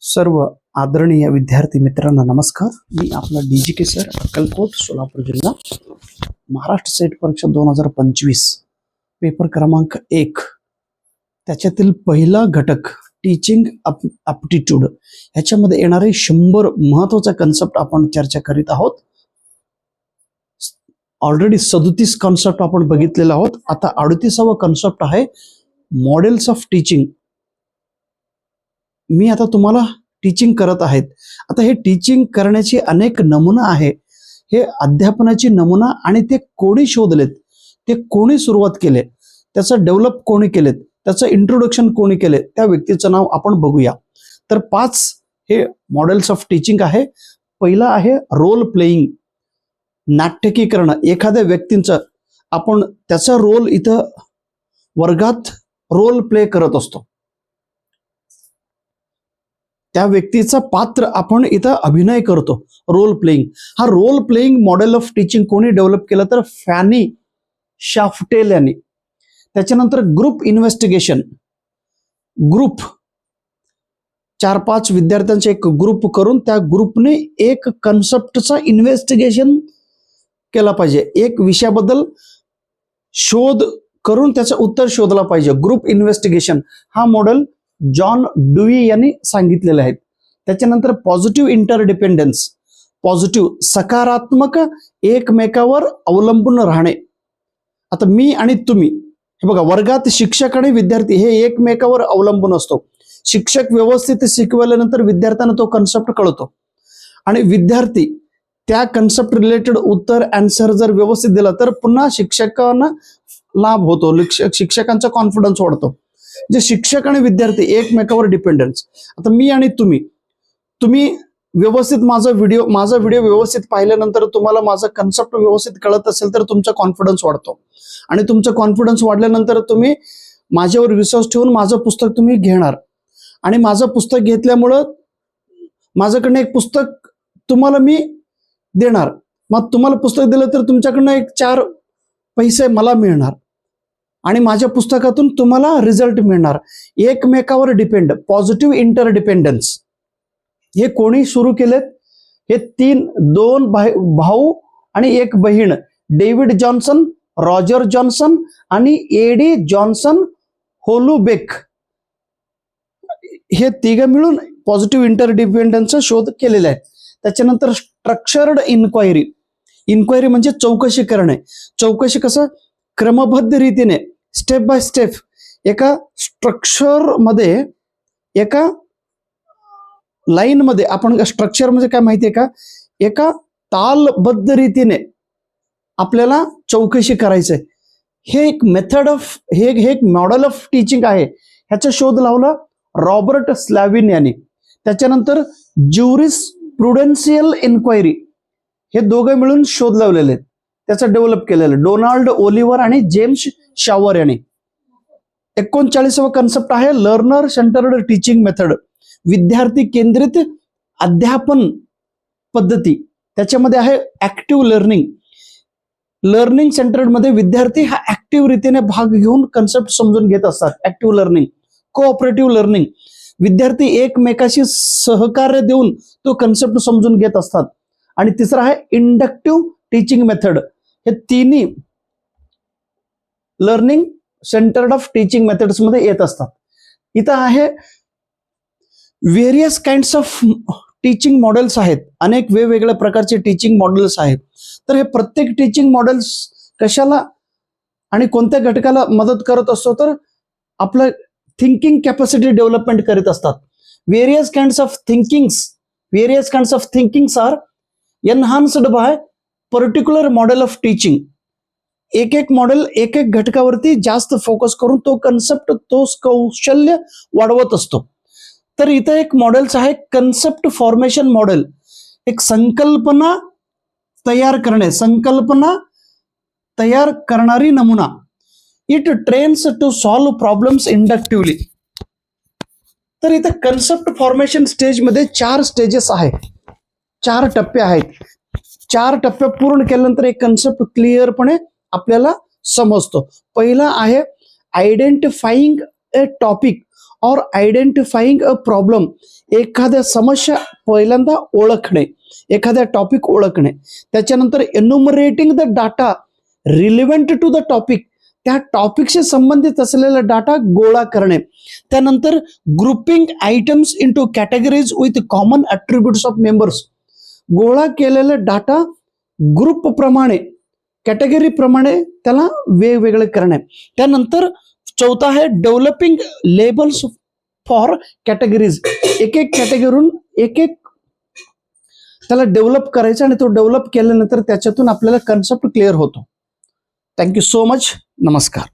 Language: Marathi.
सर्व आदरणीय विद्यार्थी मित्रांना नमस्कार. मी आपला डीजीके सर, अक्कलकोट, सोलापूर जिल्हा. महाराष्ट्र सेट परीक्षा 2025 पेपर क्रमांक 1 त्याच्यातील पहिला घटक टीचिंग अप्टिट्यूड ह्याच्यामध्ये येणारे 100 महत्त्वाचा कन्सेप्ट आपण चर्चा करीत आहोत. ऑलरेडी 37 कॉन्सेप्ट आपण बघितलेला आहोत. आता 38वा कॉन्सेप्ट आहे मॉडेल्स ऑफ टीचिंग. मी आता तुम्हाला टीचिंग करत आहेत. आता हे टीचिंग करण्याचे अनेक नमुना आहे. हे अध्यापनाची नमुना आणि ते कोणी शोधलेत, ते कोणी सुरुवात केले, त्याचं डेव्हलप कोणी केलेत, त्याचं इंट्रोडक्शन कोणी केले, त्या व्यक्तीचं नाव आपण बघूया. तर 5 हे मॉडेल्स ऑफ टीचिंग आहे. पहिला आहे रोल प्लेइंग, नाट्यकीकरण. एखाद्या व्यक्तींचं आपण त्याचा रोल इथं वर्गात रोल प्ले करत असतो. त्या व्यक्तीचा पात्र आपण इथं अभिनय करतो, रोल प्लेइंग. हा role playing model of teaching कोणी डेव्हलप केलं तर फॅनी शाफ्टेल यांनी. त्याच्यानंतर ग्रुप इन्व्हेस्टिगेशन. ग्रुप 4-5 विद्यार्थ्यांचे एक ग्रुप करून त्या ग्रुपने एक कन्सेप्टचा इन्व्हेस्टिगेशन केला पाहिजे. एक विषयाबद्दल शोध करून त्याचं उत्तर शोधला पाहिजे. ग्रुप इन्व्हेस्टिगेशन हा मॉडेल जॉन ड्यूई यांनी सांगितलेले आहेत. त्याच्यानंतर पॉझिटिव्ह इंटरडिपेंडन्स. पॉझिटिव्ह सकारात्मक एकमेकावर अवलंबून राहणे. आता मी आणि तुम्ही हे बघा, वर्गात शिक्षक आणि विद्यार्थी हे एकमेकावर अवलंबून असतो. शिक्षक व्यवस्थित शिकवल्यानंतर विद्यार्थ्यांना तो कन्सेप्ट कळतो आणि विद्यार्थी त्या कन्सेप्ट रिलेटेड उत्तर आन्सर जर व्यवस्थित दिला तर पुन्हा शिक्षकांना लाभ होतो, शिक्षकांचा कॉन्फिडन्स वाढतो. जे शिक्षक आणि विद्यार्थी एकमेकावर डिपेंडन्स. आता मी आणि तुम्ही व्यवस्थित माझा व्हिडिओ व्यवस्थित पाहिल्यानंतर तुम्हाला माझा कन्सेप्ट व्यवस्थित कळत असेल तर तुमचा कॉन्फिडन्स वाढतो आणि तुमचा कॉन्फिडन्स वाढल्यानंतर तुम्ही माझ्यावर विश्वास ठेवून माझं पुस्तक तुम्ही घेणार आणि माझं पुस्तक घेतल्यामुळं माझ्याकडनं एक पुस्तक तुम्हाला मी देणार. मग तुम्हाला पुस्तक दिलं तर तुमच्याकडनं एक 4 पैसे मला मिळणार आणि माझ्या पुस्तकातून तुम्हाला रिझल्ट मिळणार. एकमेकावर डिपेंड, पॉझिटिव्ह इंटरडिपेंडन्स. हे कोणी सुरू केलेत? हे 2 भाऊ आणि 1 बहीण, डेव्हिड जॉन्सन, रॉजर जॉन्सन आणि एडी जॉन्सन होलुबेक. हे 3 मिळून पॉझिटिव्ह इंटरडिपेंडन्सचा शोध केलेला आहे. त्याच्यानंतर स्ट्रक्चर्ड इन्क्वायरी. इन्क्वायरी म्हणजे चौकशी करणे. चौकशी कसं? क्रमबद्ध रीतीने, स्टेप बाय स्टेप, एका स्ट्रक्चर मध्ये, एका लाईन मध्ये. आपण स्ट्रक्चर म्हणजे काय माहितीये का? एका तालबद्ध रीतीने आपल्याला चौकशी करायचंय. हे एक मेथड ऑफ, हे एक मॉडेल ऑफ टीचिंग आहे. ह्याचा शोध लावला रॉबर्ट स्लॅविन यांनी. त्याच्यानंतर ज्युरिस प्रुडेन्शियल इन्क्वायरी. हे दोघे मिळून शोध लावलेले आहेत, त्याचं डेव्हलप केलेलं डोनाल्ड ओलिव्हर आणि जेम्स शावर यांनी. 39वा कन्सेप्ट आहे लर्नर सेंटर्ड टीचिंग मेथड. विद्यार्थी केंद्रित अध्यापन पद्धती. त्याच्यामध्ये आहे ऍक्टिव्ह लर्निंग. लर्निंग सेंटर्ड मध्ये विद्यार्थी हा ऍक्टिव्ह रीतीने भाग घेऊन कन्सेप्ट समजून घेत असतात. Active learning. Cooperative learning. विद्यार्थी एकमेकाशी सहकार्य देऊन तो कन्सेप्ट समजून घेत असतात. आणि तिसरा आहे इंडक्टिव्ह टीचिंग मेथड. हे तिन्ही learning centred of teaching methods मध्ये येत असतात. इथं आहे various kinds of teaching models आहेत. अनेक वेगवेगळ्या प्रकारचे टीचिंग मॉडेल्स आहेत. तर हे प्रत्येक टीचिंग मॉडेल्स कशाला आणि कोणत्या घटकाला मदत करत असतो तर आपलं थिंकिंग कॅपॅसिटी डेव्हलपमेंट करीत असतात. Various kinds of thinkings are enhanced by particular model of teaching. एक मॉडेल एक घटकावरती जास्त फोकस करून तो कन्सेप्ट, तो कौशल्य वाढवत असतो. तर इथं एक मॉडेल्स आहे कन्सेप्ट फॉर्मेशन मॉडेल. एक संकल्पना तयार करणारी नमुना. It trains to solve problems inductively. तर इथं कन्सेप्ट फॉर्मेशन स्टेज मध्ये 4 स्टेजेस आहेत, 4 टप्पे आहेत. 4 टप्पे पूर्ण केल्यानंतर एक कन्सेप्ट क्लिअरपणे आपल्याला समजतो. पहिला आहे आयडेंटिफाईंग ए टॉपिक और आयडेंटिफाईंग अ प्रॉब्लेम, एखाद्या समस्या पहिल्यांदा ओळखणे, एखाद्या टॉपिक ओळखणे, त्याच्यानंतर enumerating the data relevant to the topic, त्या टॉपिकशी संबंधित असलेला डाटा गोळा करणे, त्यानंतर grouping items into categories with common attributes of members, गोळा केलेला डाटा ग्रुप प्रमाणे कॅटेगरी प्रमाणे त्याला वेगवेगळे करणे, त्यानंतर चौथा आहे डेव्हलपिंग लेबल्स फॉर कॅटेगरीज, एक एक कॅटेगरीहून एक एक त्याला डेव्हलप करायचं आणि तो डेव्हलप केल्यानंतर त्याच्यातून आपल्याला कन्सेप्ट क्लिअर होतो. Thank you so much. नमस्कार.